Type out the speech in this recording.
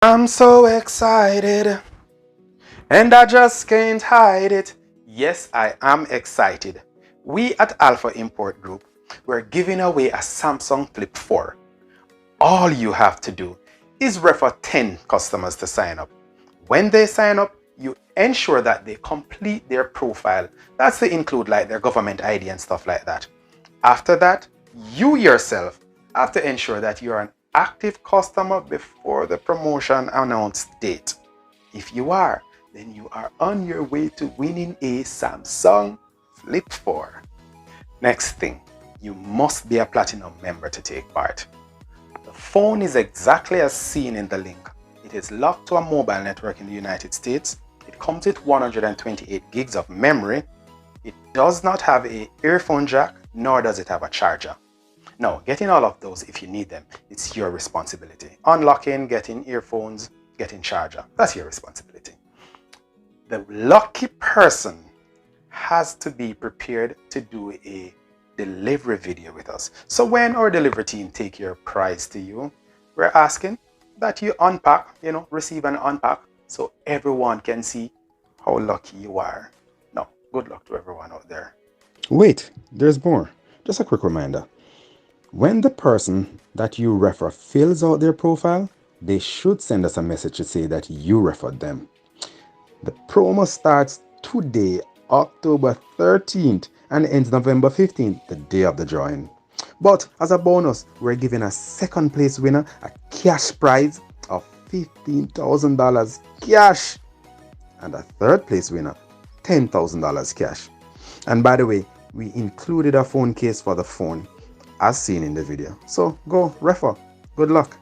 I'm so excited and I just can't hide it. Yes, I am excited. We at Alpha Import Group, we're giving away a Samsung Flip 4. All you have to do is refer 10 customers to sign up. When they sign up, you ensure that they complete their profile. That's to include like their government ID and stuff like that. After that, you yourself have to ensure that you are an active customer before the promotion announced date. If you are, then you are on your way to winning a Samsung Flip 4. Next thing, you must be a Platinum member to take part. The phone is exactly as seen in the link. It is locked to a mobile network in the United States. It comes with 128 gigs of memory. It does not have an earphone jack, nor does it have a charger. Now, getting all of those if you need them, it's your responsibility. Unlocking, getting earphones, getting charger, that's your responsibility. The lucky person has to be prepared to do a delivery video with us. So when our delivery team take your prize to you, we're asking that you unpack, receive and unpack so everyone can see how lucky you are. Now, good luck to everyone out there. Wait, there's more. Just a quick reminder. When the person that you refer fills out their profile, they should send us a message to say that you referred them. The promo starts today, October 13th, and ends November 15th, the day of the drawing. But as a bonus, we're giving a second place winner a cash prize of $15,000 cash, and a third place winner $10,000 cash. And by the way, we included a phone case for the phone as seen in the video. So go refer. Good luck.